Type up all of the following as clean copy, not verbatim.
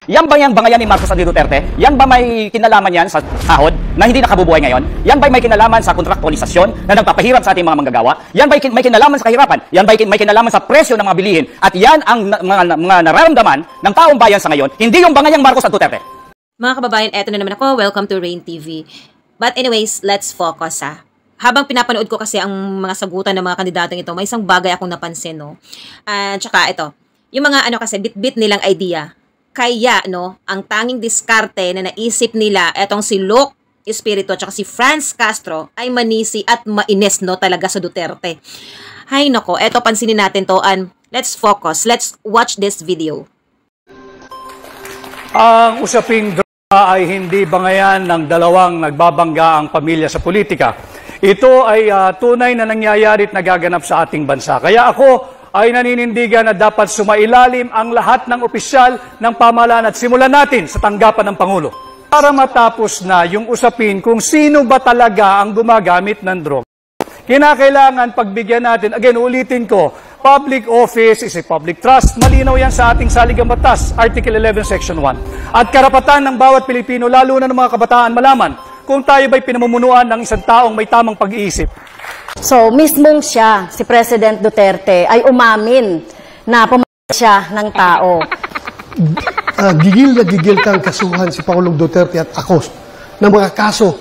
Yan ba yung bangayan ni Marcos at ni Duterte? Yan ba may kinalaman yan sa sahod na hindi nakabubuhay ngayon? Yan ba may kinalaman sa kontraktualisasyon na nagpapahirap sa ating mga manggagawa? Yan ba may kinalaman sa kahirapan? Yan ba may kinalaman sa presyo ng mga bilihin? At yan ang mga nararamdaman ng taong bayan sa ngayon, hindi yung bangayang Marcos at Duterte. Mga kababayan, eto na naman ako. Welcome to Rain TV. But anyways, let's focus Habang pinapanood ko kasi ang mga sagutan ng mga kandidatong ito, may isang bagay akong napansin, no? Tsaka ito, yung mga kasi bit-bit nilang idea. Kaya, no, ang tanging diskarte na naisip nila, etong si Luke Espiritu at si Franz Castro ay manisi at mainis, no, talaga sa Duterte. Hay nako, eto pansinin natin to, and let's focus. Let's watch this video. Ang usaping droga ay hindi bangayan ng dalawang nagbabangga ang pamilya sa politika. Ito ay tunay na nangyayari at nagaganap sa ating bansa. Kaya ako ay naninindigan na dapat sumailalim ang lahat ng opisyal ng pamahalaan at simulan natin sa tanggapan ng Pangulo. Para matapos na yung usapin kung sino ba talaga ang gumagamit ng droga. Kinakailangan pagbigyan natin, again, ulitin ko, public office is a public trust. Malinaw yan sa ating saligang batas, Article 11, Section 1. At karapatan ng bawat Pilipino, lalo na ng mga kabataan, malaman kung tayo ba'y pinamumunuan ng isang taong may tamang pag-iisip. So, mismong siya, si President Duterte, ay umamin na pumatay siya ng tao. Gigil na gigil kang kasuhan si Pangulong Duterte at ako ng mga kaso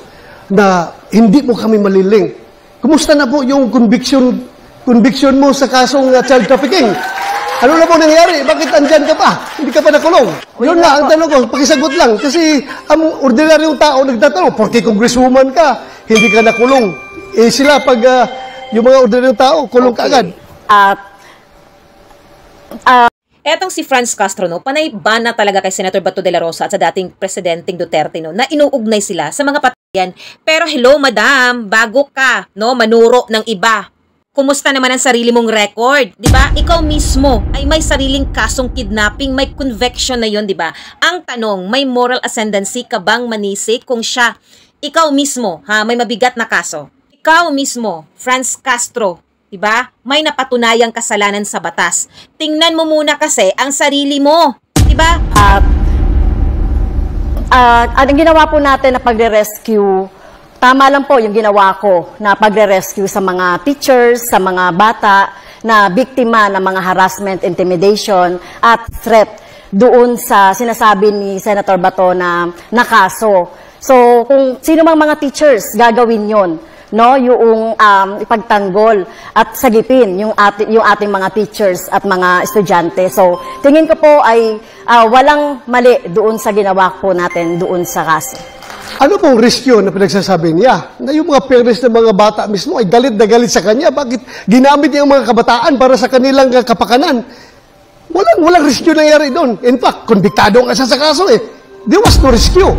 na hindi mo kami maliling. Kumusta na po yung conviction mo sa kasong child trafficking? Ano na po nangyari? Bakit andyan ka pa? Hindi ka pa nakulong? Yun na ang tanong ko, pakisagot lang. Kasi ang ordinaryong tao nagtatanong, porque congresswoman ka, hindi ka nakulong. Sila pag yung mga ordinaryong tao, kulong ka agad. Etong si Franz Castro, no, panay ban na talaga kay Senator Bato de la Rosa at sa dating Presidenteng Duterte, no, na inuugnay sila sa mga patayan. Pero hello madam, bago ka, no, manuro ng iba. Kumusta naman ang sarili mong record? 'Di ba? Ikaw mismo ay may sariling kasong kidnapping, may conviction na 'yon, 'di ba? Ang tanong, may moral ascendancy ka bang manisi kung siya, ikaw mismo, may mabigat na kaso? Ikaw mismo, Franz Castro, 'di ba? May napatunayang kasalanan sa batas. Tingnan mo muna kasi ang sarili mo, 'di ba? Ang ginawa po natin na pagre-rescue, tama lang po yung ginawa ko na pagre-rescue sa mga teachers, sa mga bata na biktima ng mga harassment, intimidation at threat doon sa sinasabi ni Senator Bato na kaso. So, kung sino mang mga teachers gagawin yon, no, yung ipagtanggol at sagipin yung ating mga teachers at mga estudyante. So, tingin ko po ay walang mali doon sa ginawa po natin doon sa kaso. Ano pong risk yun na pinagsasabi niya? Na yung mga parents ng mga bata mismo ay galit na galit sa kanya. Bakit ginamit niya yung mga kabataan para sa kanilang kapakanan? Walang risk yun nangyari doon. In fact, konbiktado nga siya sa kaso eh. There was no rescue.